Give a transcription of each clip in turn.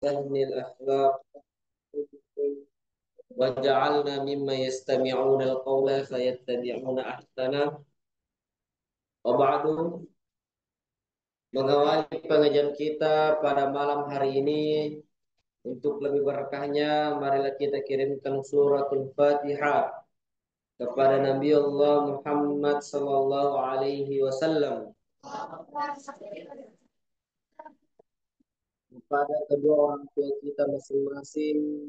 فهم الأخلاق وجعلنا مما يستمعون القول فيتبعون أحسنه وبعد mengawali pengajian kita pada malam hari ini untuk lebih berkahnya marilah kita kirimkan suratul Fatihah kepada Nabi Allah Muhammad sallallahu alaihi wasallam, kepada kedua orang tua kita masing-masing,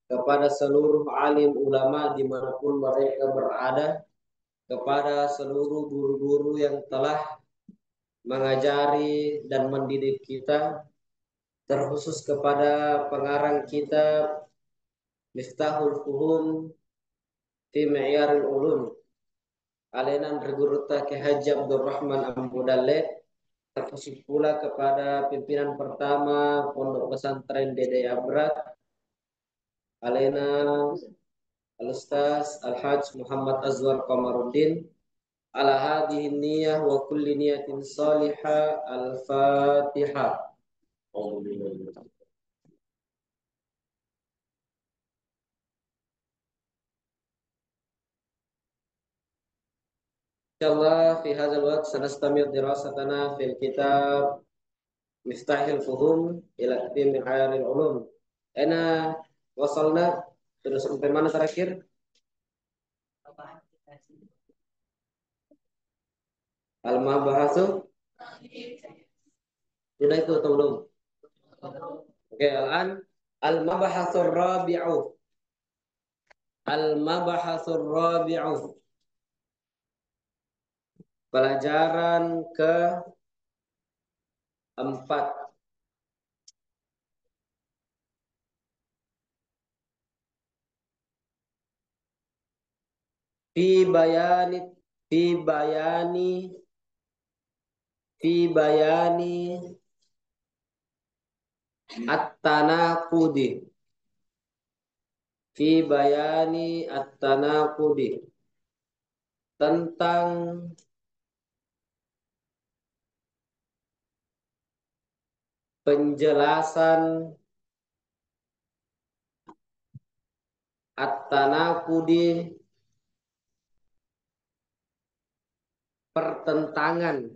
kepada seluruh alim ulama dimanapun mereka berada, kepada seluruh guru-guru yang telah mengajari dan mendidik kita, terkhusus kepada pengarang kitab Miftahul Fuhum fi Mi'yaril Ulum, Alenan Regurutta Ki Haji Abdurrahman Ambudalle, terkhusus pula kepada pimpinan pertama Pondok Pesantren Dede Abrat, Alena Al-Ustaz Al-Hajj Muhammad Azwar Qamaruddin, ala hadhihi niyah wa kulli niyatin salihah. Al-Fatihah. Insyaallah fi hadzal waqt sanastamir dirasatana fil kitab Miftahil Fuhum ila Mi'yaril Ulum. Ana wasalna sudah sampai mana terakhir? Al-Mabahasu sudah itu atau belum? Oke, al-an al-Mabahasur Rabi'u. Al-Mabahasur Rabi'u. Pelajaran keempat. Fi bayani fi bayani fi bayani at-tanaqudi. Fi bayani at-tanaqudi. Tentang penjelasan at-tanaqudi, pertentangan,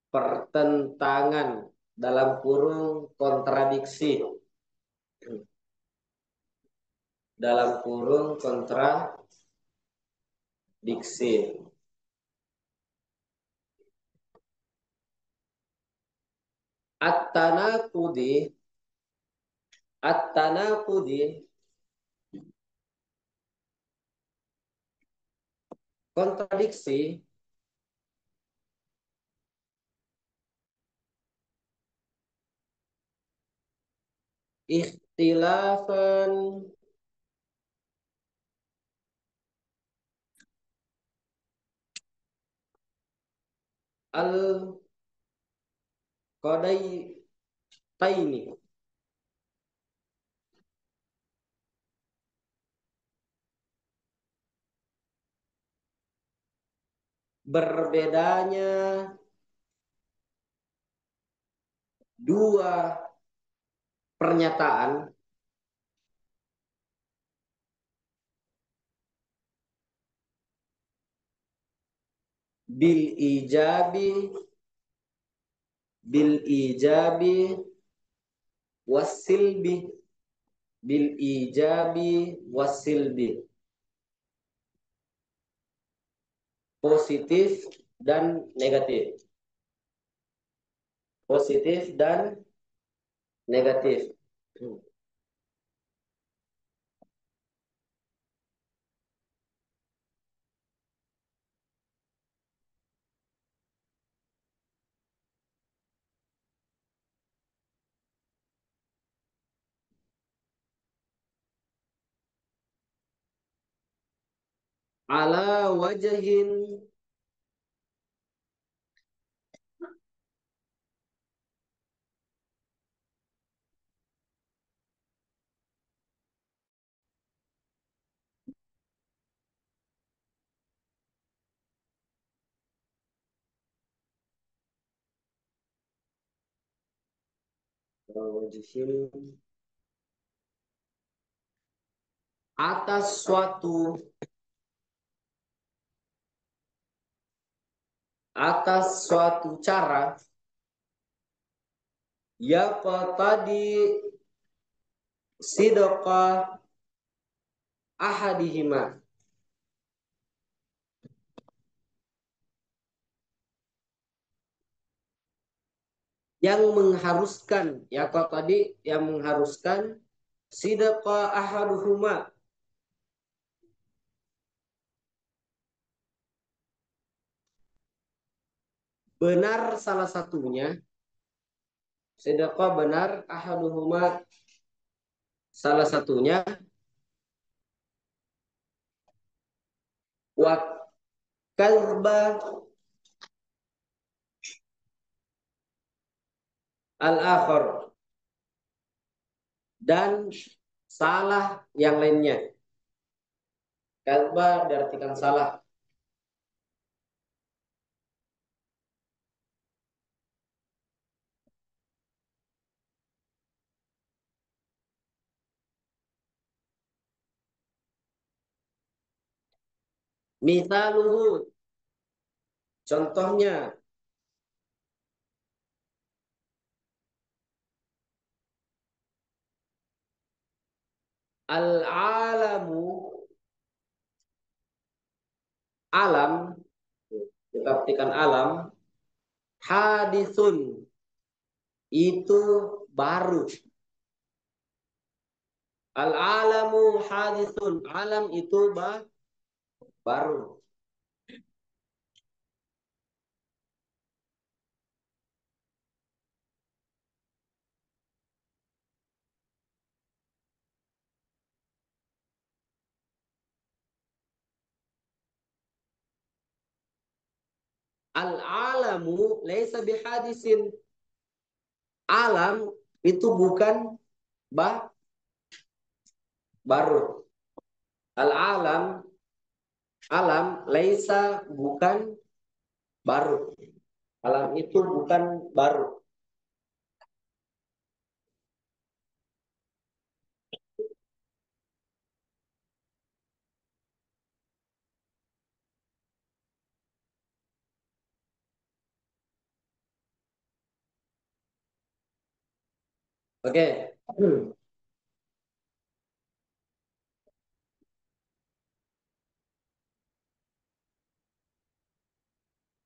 pertentangan dalam kurung kontradiksi, dalam kurung kontradiksi. At-tanaqudi, at-tanaqudi, kontradiksi, ikhtilafan al-qadaitaini, berbedanya dua pernyataan bil ijabi, bil ijabi wasilbi, bil ijabi wasilbi, positif dan negatif, positif dan negatif. Ala wajahin Kalau di sini atas suatu cara ya tadi sidqa ahadihima ya tadi yang mengharuskan sidqa ahaduhuma benar salah satunya sidqa benar ahaduhuma salah satunya wa kalba al-akhar dan salah yang lainnya. Kalba diartikan salah. Mithaluhu, contohnya al-alamu, alam, kita artikan alam, hadisun, itu baru. Al-alamu hadisun, alam itu baru. Al-alamu laisa bihadisin. Alam itu bukan baru. Al-alam, alam laisa bukan baru. Alam itu bukan baru. Oke.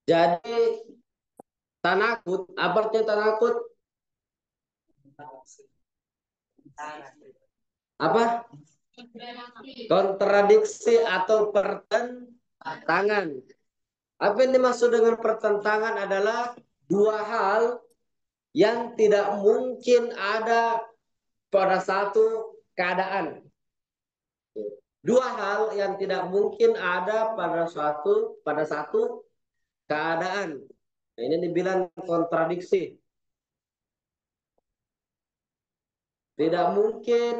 Jadi tanakut, apa artinya tanakut? Apa? Kontradiksi atau pertentangan. Apa yang dimaksud dengan pertentangan adalah dua hal yang tidak mungkin ada pada satu keadaan. Dua hal yang tidak mungkin ada pada satu keadaan. Nah, ini dibilang kontradiksi. Tidak mungkin.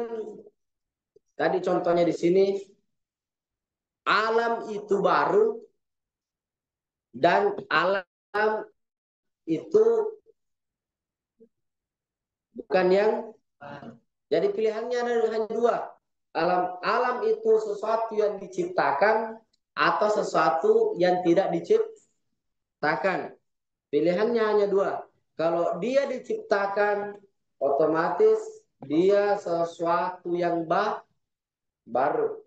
Tadi contohnya di sini alam itu baru dan alam itu bukan yang jadi pilihannya ada hanya dua. Alam itu sesuatu yang diciptakan atau sesuatu yang tidak diciptakan. Pilihannya hanya dua. Kalau dia diciptakan, otomatis dia sesuatu yang baru.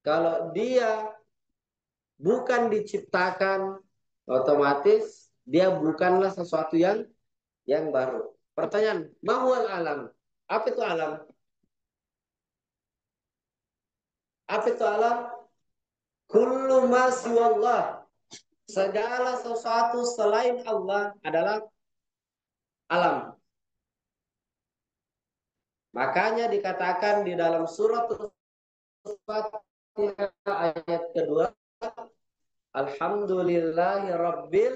Kalau dia bukan diciptakan, otomatis dia bukanlah sesuatu yang baru. Pertanyaan, mahwal alam? Apa itu alam? Apa itu alam? Kullu ma siwallah. Segala sesuatu selain Allah adalah alam. Makanya dikatakan di dalam surat Al-Fatihah ayat kedua, Alhamdulillahi Rabbil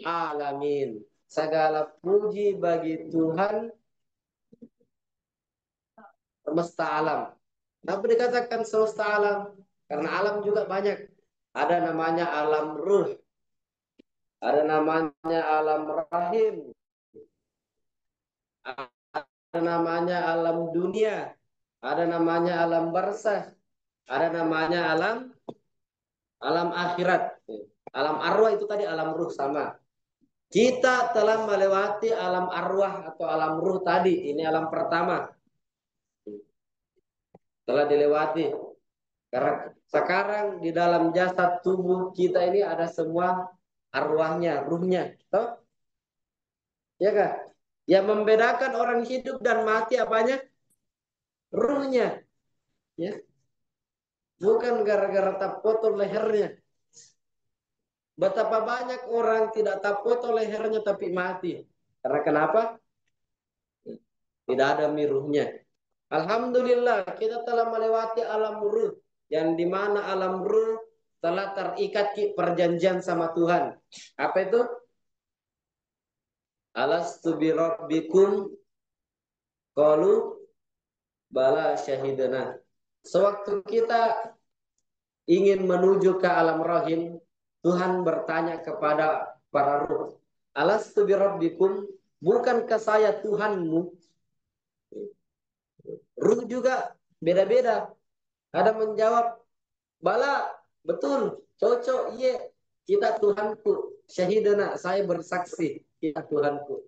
Alamin. Segala puji bagi Tuhan semesta alam. Kenapa dikatakan semesta alam? Karena alam juga banyak. Ada namanya alam ruh, ada namanya alam rahim, namanya alam dunia, ada namanya alam barzah, ada namanya alam akhirat. Alam arwah itu tadi alam ruh sama. Kita telah melewati alam arwah atau alam ruh tadi. Ini alam pertama. Telah dilewati. Karena sekarang di dalam jasad tubuh kita ini ada semua arwahnya, ruhnya. Toh? Ya kan? Yang membedakan orang hidup dan mati apanya? Ruhnya. Ya. Bukan gara-gara tak potong lehernya. Betapa banyak orang tidak tak potong lehernya tapi mati. Karena kenapa? Tidak ada miruhnya. Alhamdulillah kita telah melewati alam ruh. Yang dimana alam ruh telah terikat perjanjian sama Tuhan. Apa itu? Alastu bi rabbikum qalu bala syahidana. Sewaktu kita ingin menuju ke alam rahim, Tuhan bertanya kepada para ruh, alastu bi rabbikum, bukankah saya Tuhanmu? Ruh juga beda-beda. Ada menjawab, bala, betul, cocok, iya, kita Tuhanku. Syahidana, saya bersaksi, kita Tuhanku.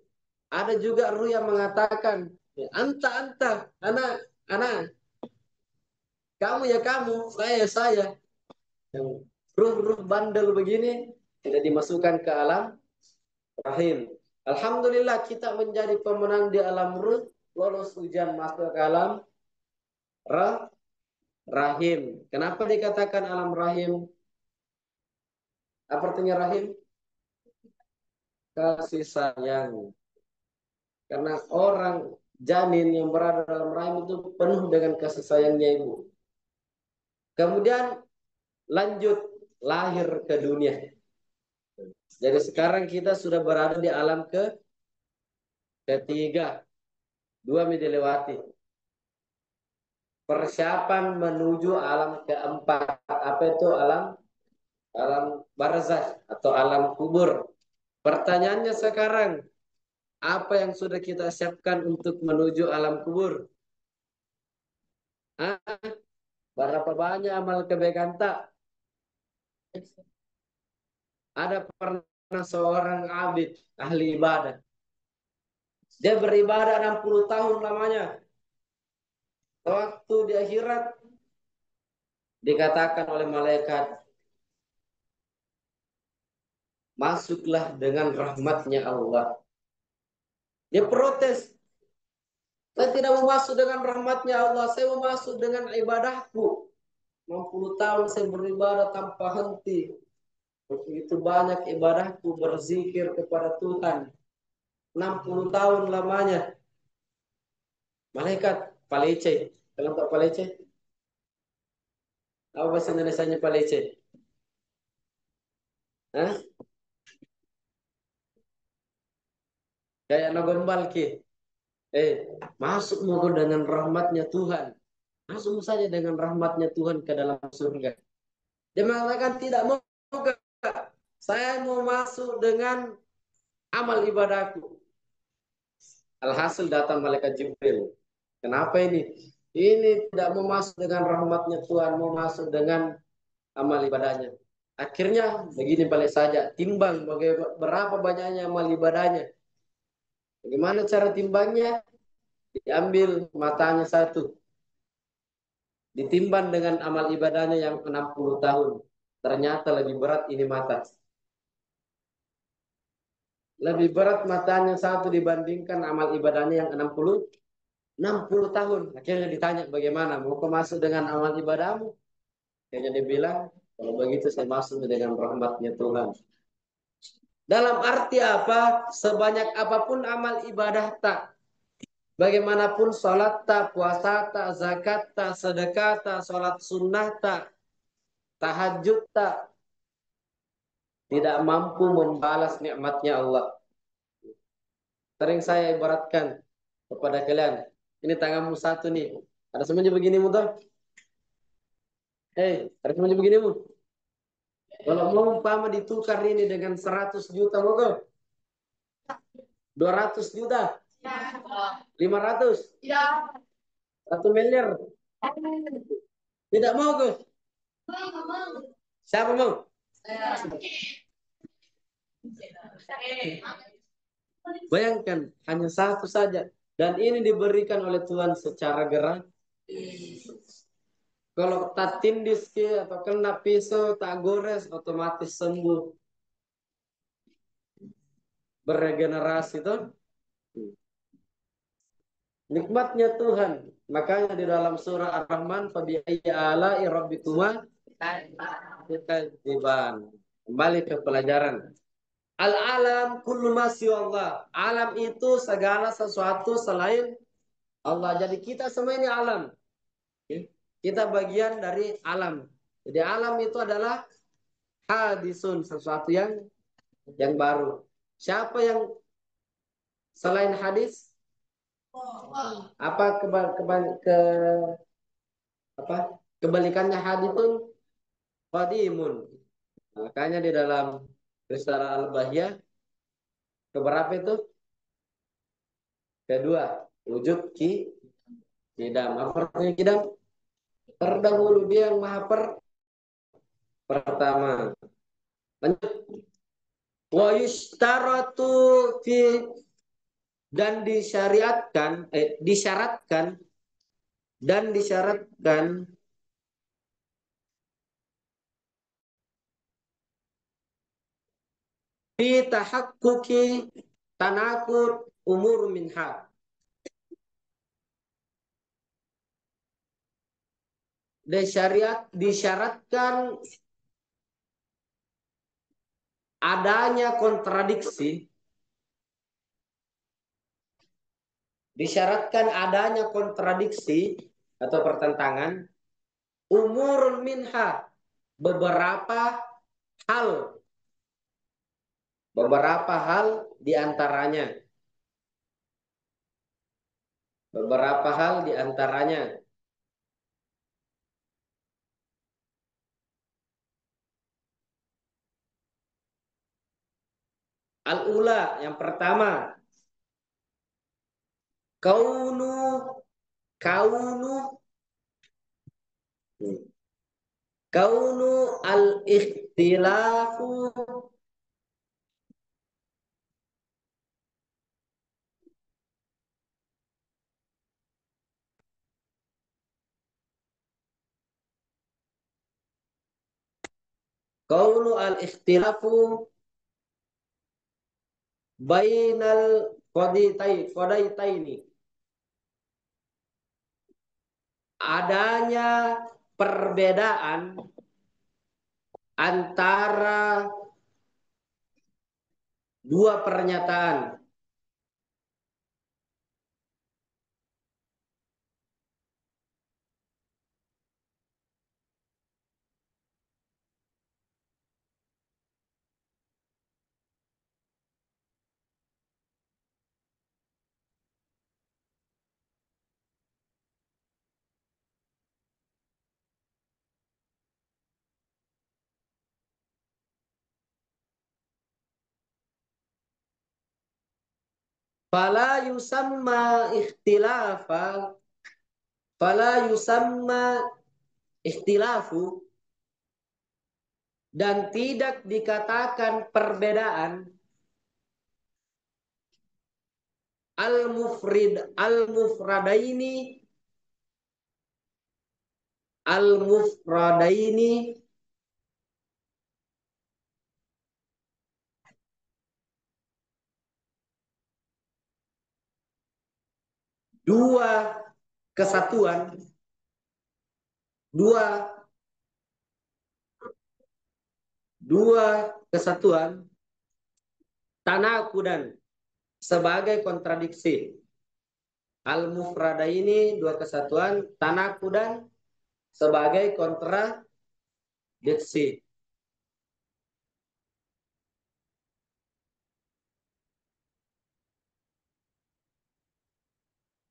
Ada juga ruh yang mengatakan, anta, anak, kamu ya kamu, saya ya saya. Ruh-ruh bandel begini tidak dimasukkan ke alam rahim. Alhamdulillah kita menjadi pemenang di alam ruh, lolos ujian masuk ke alam rahim. Kenapa dikatakan alam rahim? Apa artinya rahim? Kasih sayang. Karena orang janin yang berada dalam rahim itu penuh dengan kasih sayangnya ibu. Kemudian lanjut lahir ke dunia. Jadi sekarang kita sudah berada di alam ketiga. Dua dilewati. Persiapan menuju alam keempat. Apa itu alam barzah atau alam kubur? Pertanyaannya sekarang, apa yang sudah kita siapkan untuk menuju alam kubur? Hah? Berapa banyak amal kebaikan tak? Ada pernah seorang abid, ahli ibadah. Dia beribadah 60 tahun lamanya. Waktu di akhirat, dikatakan oleh malaikat, masuklah dengan rahmatnya Allah. Dia protes. Saya tidak mau masuk dengan rahmatnya Allah. Saya mau masuk dengan ibadahku. 60 tahun saya beribadah tanpa henti. Begitu banyak ibadahku berzikir kepada Tuhan. 60 tahun lamanya. Malaikat palece. Kalau tak palece, apa bahasa Indonesianya palece? Hah? Kayak nogombal ki. Masuk mau dengan rahmatnya Tuhan. Masuk saja dengan rahmatnya Tuhan ke dalam surga. Dia mengatakan tidak mau. Saya mau masuk dengan amal ibadahku. Alhasil datang malaikat Jibril. Kenapa ini? Ini tidak mau masuk dengan rahmatnya Tuhan, mau masuk dengan amal ibadahnya. Akhirnya begini balik saja, timbang berapa banyaknya amal ibadahnya. Bagaimana cara timbangnya? Diambil matanya satu, ditimbang dengan amal ibadahnya yang 60 tahun. Ternyata lebih berat ini mata. Lebih berat matanya satu dibandingkan amal ibadahnya yang 60 tahun. Akhirnya ditanya bagaimana, mau kau masuk dengan amal ibadahmu? Akhirnya dia bilang, kalau begitu saya masuk dengan rahmatnya Tuhan. Dalam arti apa? Sebanyak apapun amal ibadah tak. Bagaimanapun sholat tak, puasa tak, zakat tak, sedekah tak, sholat sunnah tak, tahajud tak. Tidak mampu membalas nikmatnya Allah. Sering saya ibaratkan kepada kalian. Ini tanganmu satu nih. Ada semuanya begini muter. Ada semuanya begini mu. Kalau mau umpama ditukar ini dengan 100 juta mau 200 juta. 500. 1 miliar. Tidak mau, Gus. Siapa mau? Bayangkan, hanya satu saja. Dan ini diberikan oleh Tuhan secara gerak. Kalau tak tindis atau kena pisau, tak gores, otomatis sembuh. Beregenerasi itu. Nikmatnya Tuhan. Makanya di dalam surah Ar-Rahman, fabi'ayyi ala'i rabbikuma tukadziban. Kembali ke pelajaran. Al-alam kullu ma siwallah. Alam itu segala sesuatu selain Allah. Jadi kita semua ini alam. Kita bagian dari alam. Jadi alam itu adalah hadisun, sesuatu yang baru. Siapa yang selain hadis? Apa apa kebalikannya haditsun? Qadimun. Makanya di dalam Risalah Al-Bahiyah keberapa itu? Kedua, wujud kidam. Apa artinya kidam? Terdahulu, dia yang maha pertama. Lanjut. Wa yushtaratu fi, dan disyaratkan fi tahaqquqi tanakur umur minha. Disyaratkan adanya kontradiksi, atau pertentangan, umur minha, beberapa hal diantaranya. Al-ula, yang pertama, kaunu kaunu kaunu al-ikhtilafu kaunu al-ikhtilafu bainal qadaitaini, adanya perbedaan antara dua pernyataan. Fala yusamma ikhtilafa fala yusamma ikhtilafu, dan tidak dikatakan perbedaan al-mufradaini al-mufradaini dua kesatuan dua tanakudan, sebagai kontradiksi. Al-mufradaini, dua kesatuan, tanakudan, sebagai kontradiksi.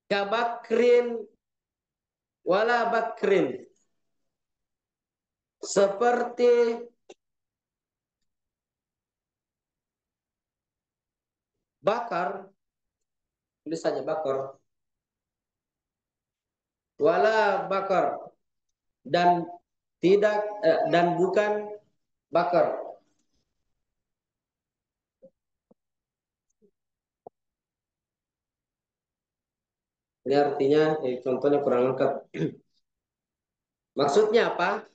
Kabakrin wala bakrin, seperti Bakar Tulis saja bakor. Wala bakor. Dan tidak dan bukan bakor. Ini artinya contohnya kurang lengkap. Maksudnya apa?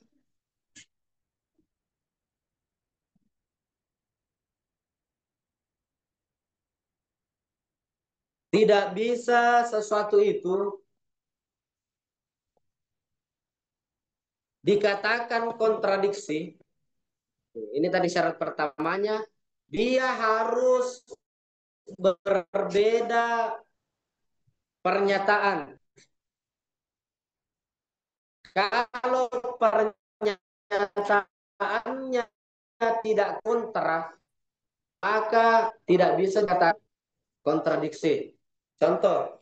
Tidak bisa sesuatu itu dikatakan kontradiksi. Ini tadi syarat pertamanya, dia harus berbeda pernyataan. Kalau pernyataannya tidak kontra, maka tidak bisa kata kontradiksi. Contoh,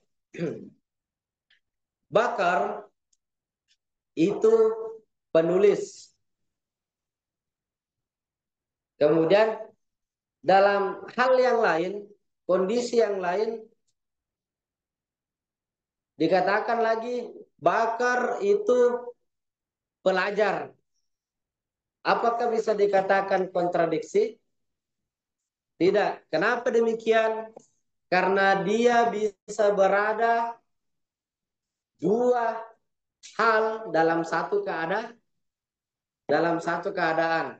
Bakar itu penulis. Kemudian dalam hal yang lain, kondisi yang lain, dikatakan lagi Bakar itu pelajar. Apakah bisa dikatakan kontradiksi? Tidak. Kenapa demikian? Karena dia bisa berada dua hal dalam satu keadaan.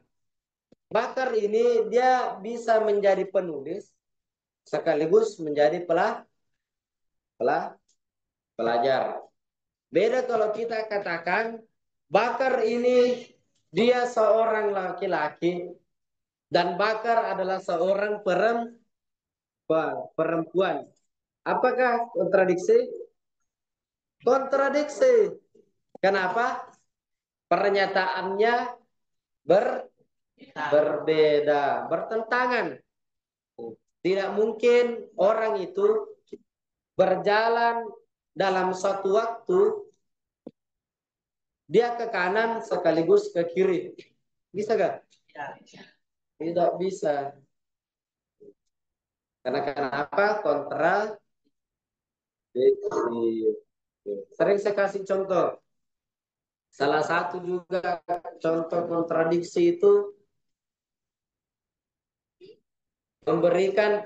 Bakar ini dia bisa menjadi penulis sekaligus menjadi pelajar. Beda kalau kita katakan Bakar ini dia seorang laki-laki dan Bakar adalah seorang perempuan. Apakah kontradiksi? Kontradiksi. Kenapa? Pernyataannya ber, berbeda, bertentangan. Tidak mungkin orang itu berjalan dalam suatu waktu dia ke kanan sekaligus ke kiri. Bisa gak? Tidak bisa. Karena kenapa? Kontradiksi. Sering saya kasih contoh. Salah satu juga contoh kontradiksi itu memberikan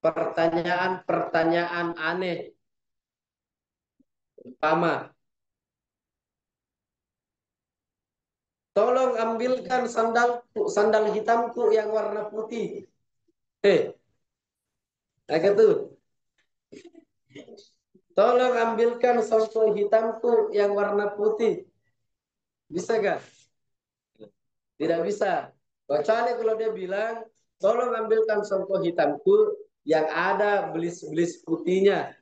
pertanyaan-pertanyaan aneh. Pertama, tolong ambilkan sandal hitamku yang warna putih. Agak tuh. Tolong ambilkan sampo hitamku yang warna putih. Bisa gak? Tidak bisa. Kecuali kalau dia bilang, tolong ambilkan sampo hitamku yang ada belis-belis putihnya.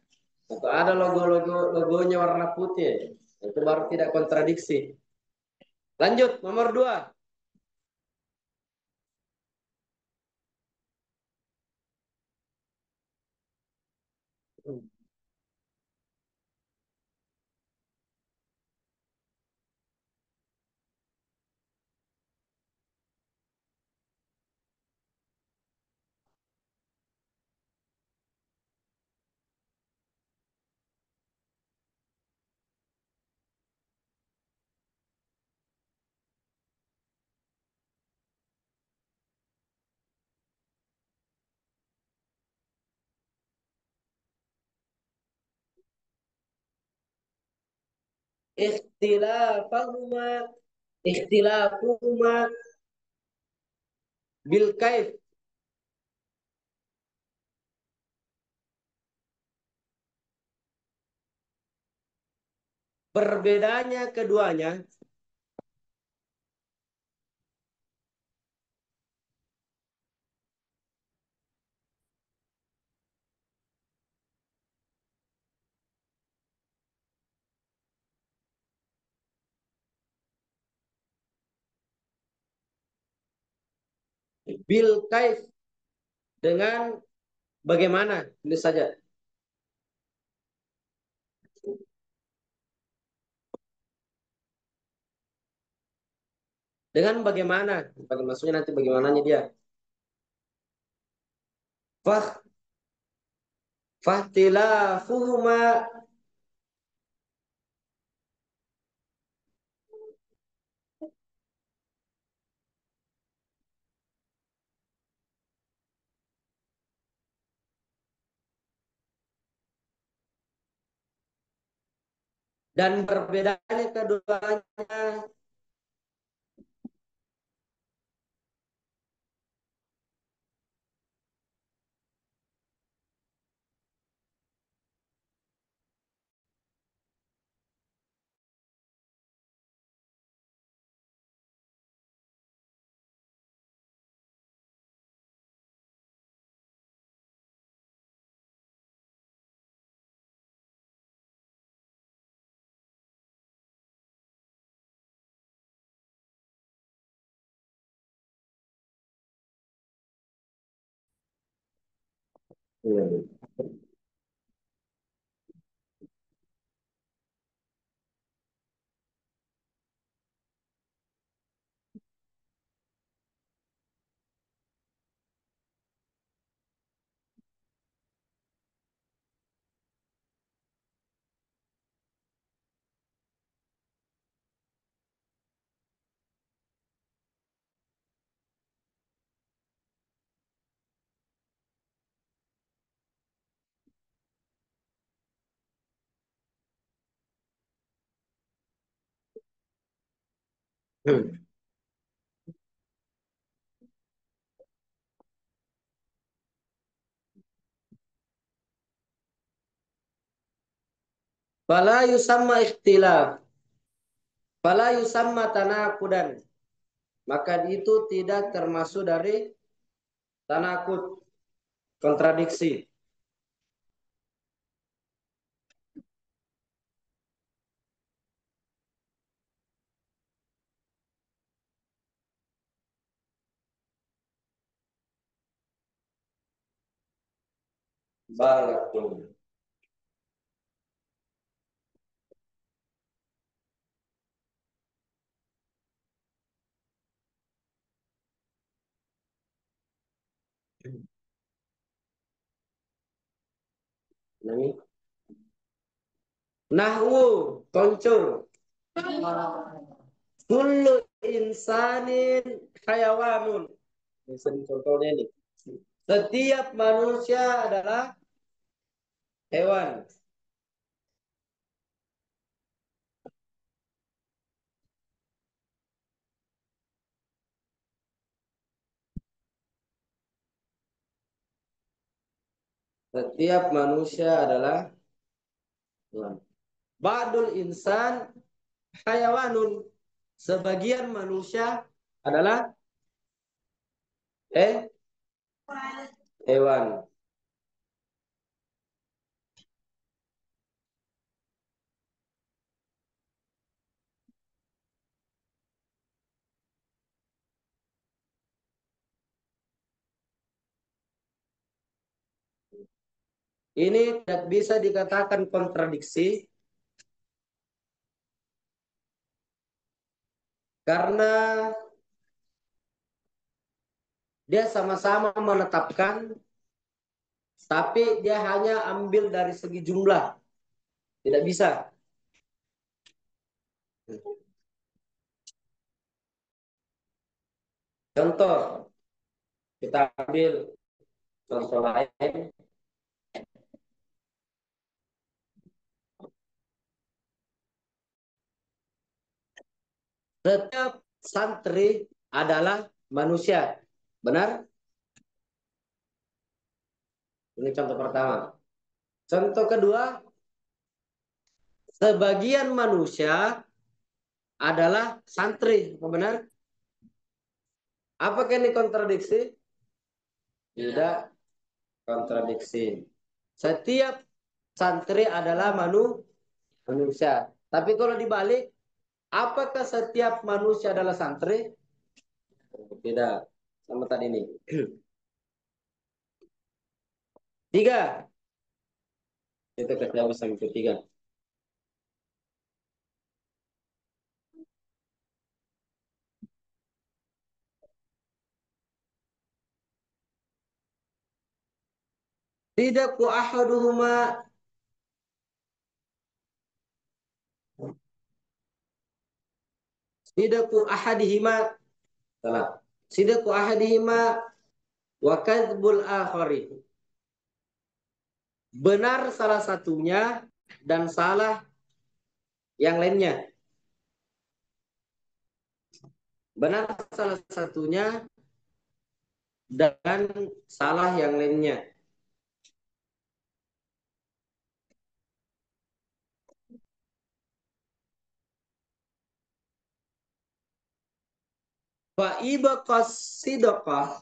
Atau ada logonya warna putih. Itu baru tidak kontradiksi. Lanjut, nomor 2. Ikhtilafahuma ikhtilafuma bil kaif. Berbedanya keduanya bil kaif dengan bagaimana? Tulis saja. Dengan bagaimana? Maksudnya nanti bagaimananya dia. Fah Fahtilafuhuma, dan berbedanya keduanya. Fala yusamma ikhtilaf, fala yusamma tanakudan. Maka itu tidak termasuk dari tanakud, kontradiksi. Barakallahu. Nahwu, koncur. Kullu insanin hayawanun. Ini contohnya nih. Setiap manusia adalah hewan. Setiap manusia adalah hewan. Ba'dul insan hayawanun. Sebagian manusia adalah eh hewan. Ini tidak bisa dikatakan kontradiksi karena dia sama-sama menetapkan, tapi dia hanya ambil dari segi jumlah. Tidak bisa. Contoh, kita ambil contoh lain. Setiap santri adalah manusia. Benar? Ini contoh pertama. Contoh kedua, sebagian manusia adalah santri. Apa benar? Apakah ini kontradiksi? Tidak kontradiksi. Setiap santri adalah manusia. Tapi kalau dibalik, apakah setiap manusia adalah santri? Tidak. Sama tadi ini. Tiga. Itu ketiga yang ketiga. Sidaku ahaduhuma. Sidaku ahadihima. Salah. Sidaku ahadihima wa kadzbul akhari. Benar salah satunya dan salah yang lainnya. Benar salah satunya dan salah yang lainnya. Fa ibaqas sidqah.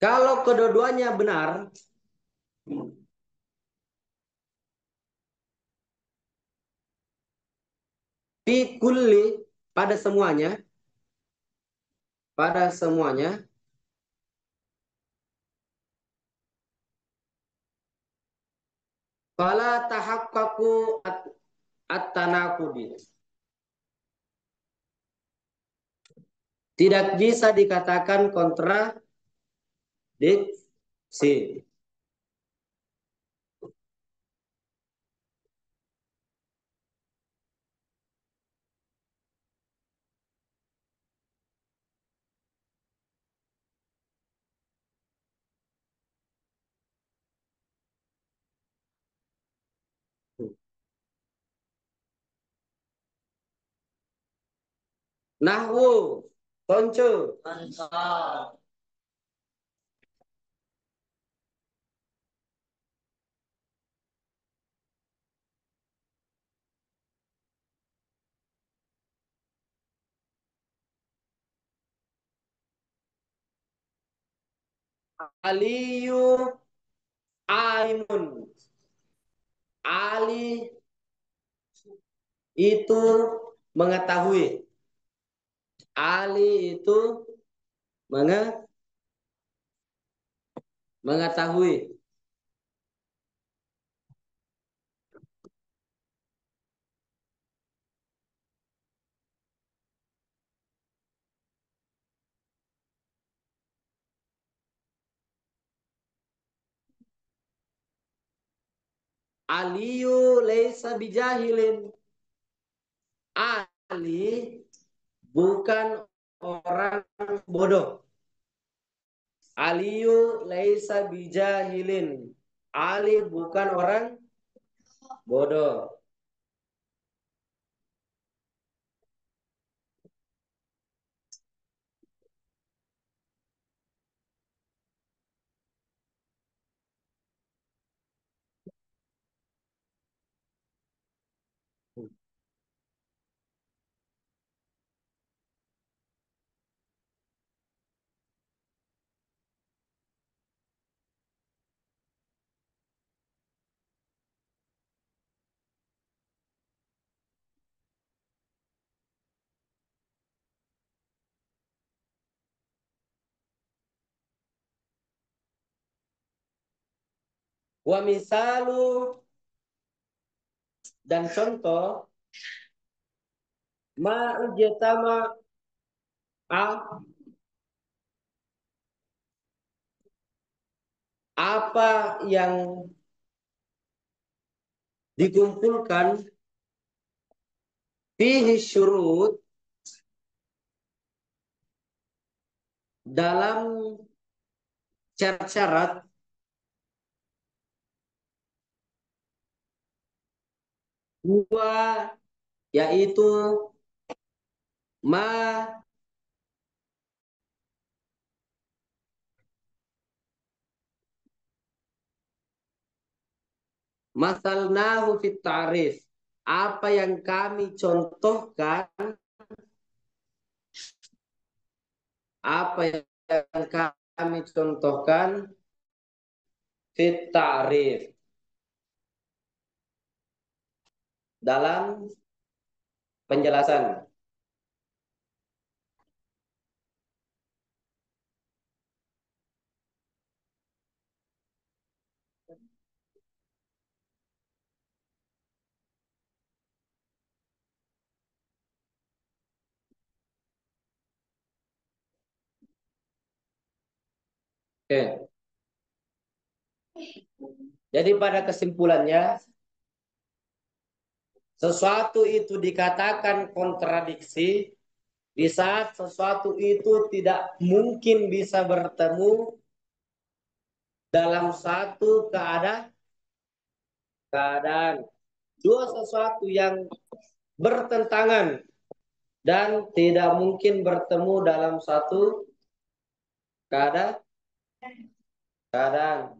Kalau kedua-duanya benar, fi kulli, pada semuanya, pada semuanya, fala tahaqqaqu at-tanaqudi. Tidak bisa dikatakan kontradiksi. Nahwu, konco. Aliyu alimun. Ali itu mengetahui. Ali itu mengetahui. Aliyu laisa bijahilin. Ali bukan orang bodoh. Aliyu laisa bijahilin. Ali bukan orang bodoh. Wa misalu, dan contoh, ma ijtama a, apa yang dikumpulkan fihi syurut, dalam syarat-syarat, dua, yaitu ma masalnahu fit ta'rif, apa yang kami contohkan, apa yang kami contohkan fit ta'rif, dalam penjelasan. Oke. Jadi pada kesimpulannya, sesuatu itu dikatakan kontradiksi di saat sesuatu itu tidak mungkin bisa bertemu dalam satu keadaan. Dua sesuatu yang bertentangan dan tidak mungkin bertemu dalam satu keadaan.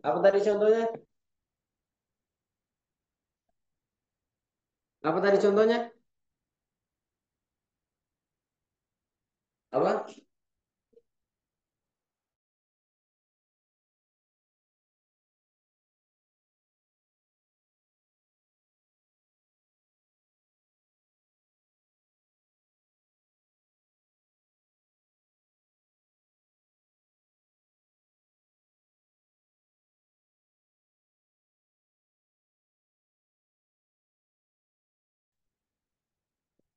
Apa tadi contohnya? Apa tadi contohnya? Apa?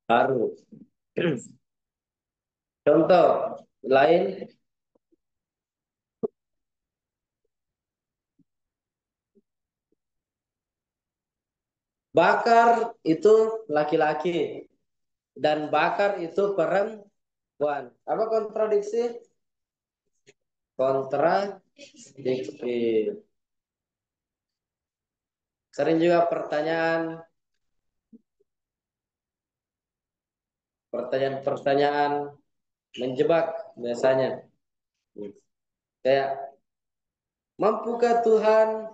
Harus. Contoh lain, bakar itu laki-laki dan bakar itu perempuan. Apa kontradiksi? Kontradiksi. Sering juga pertanyaan menjebak biasanya. Kayak, mampukah Tuhan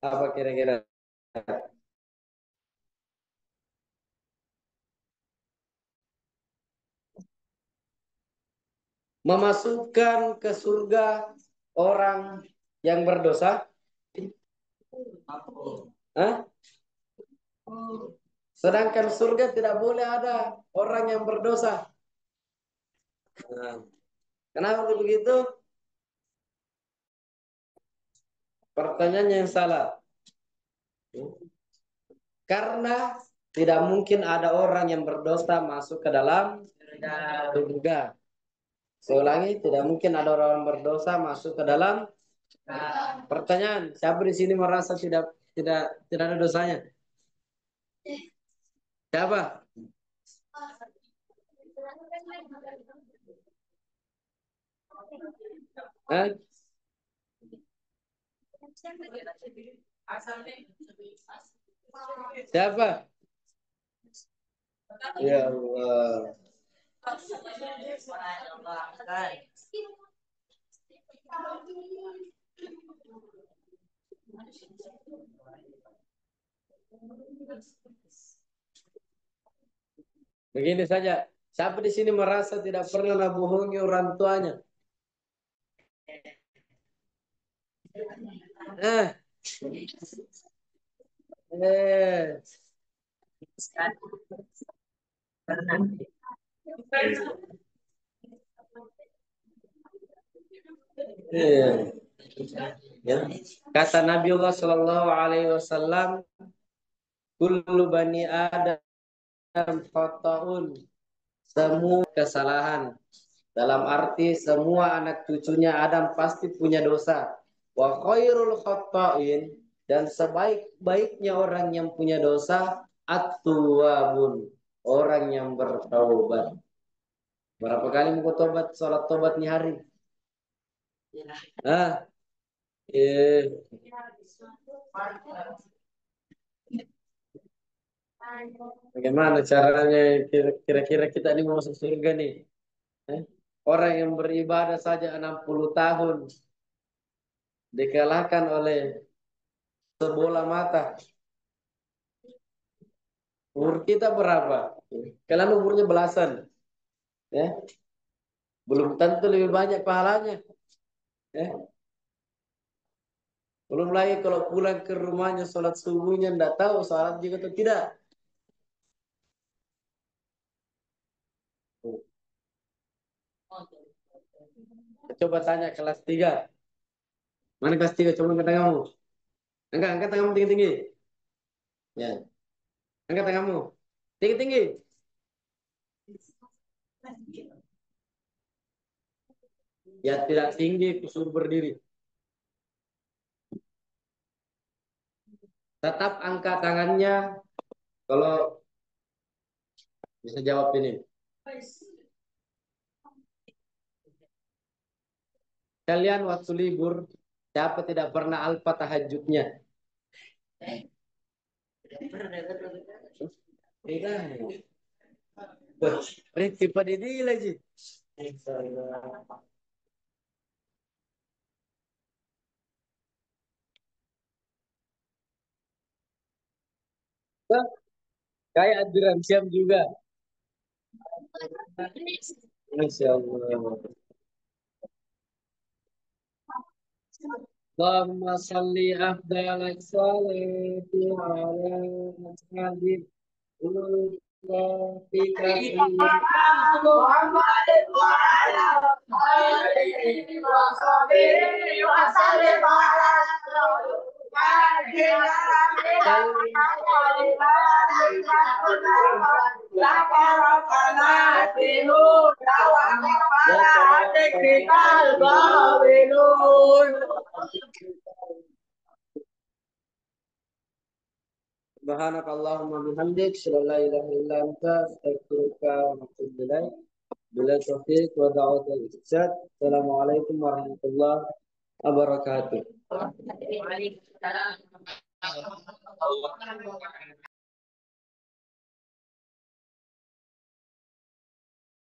apa kira-kira? Memasukkan ke surga orang yang berdosa? Hah? Sedangkan surga tidak boleh ada orang yang berdosa. Nah, kenapa begitu? Pertanyaannya yang salah. Karena tidak mungkin ada orang yang berdosa masuk ke dalam surga. Saya ulangi, tidak mungkin ada orang berdosa masuk ke dalam. Pertanyaan, siapa di sini merasa tidak ada dosanya? Siapa? Hah? Siapa? Ya Allah. Begini saja. Siapa di sini merasa tidak pernah bohongi orang tuanya? Eh, eh. Eh. Ya. Kata Nabi Allah Shallallahu Alaihi Wasallam, "Kullu bani Adam khata'un." Semua kesalahan. Dalam arti semua anak cucunya Adam pasti punya dosa. Wa khairul khata'in, dan sebaik-baiknya orang yang punya dosa at-tuwabun, orang yang bertaubat. Berapa kali mau tobat, sholat tobat nih hari? Ah, eh, bagaimana caranya kira-kira kita ini mau masuk surga nih? Eh? Orang yang beribadah saja 60 tahun dikalahkan oleh sebola mata. Umur kita berapa? Kalian umurnya belasan, ya. Belum tentu lebih banyak pahalanya, ya. Belum lagi kalau pulang ke rumahnya sholat subuhnya tidak tahu sholat juga atau tidak. Coba tanya kelas 3. Mana kelas 3? Coba angkat tanganmu. Angkat tanganmu tinggi-tinggi. Ya, angkat tanganmu. Tinggi-tinggi. Ya tidak tinggi, suruh berdiri. Tetap angkat tangannya kalau bisa jawab ini. Kalian waktu libur, siapa tidak pernah alfa tahajudnya? Tidak. Rifki Padidi lagi. Kayak Adrian Syam juga. Masya Allah. Allahumma salli afdal salati ala Muhammadin Subhanakallahumma bihamdik, asyhadu an la ilaha illa anta, astaghfiruka wa atubu ilaik. Bila taufiq wa da'wat al-ihsan. Assalamualaikum warahmatullahi wabarakatuh. Waalaikumsalam.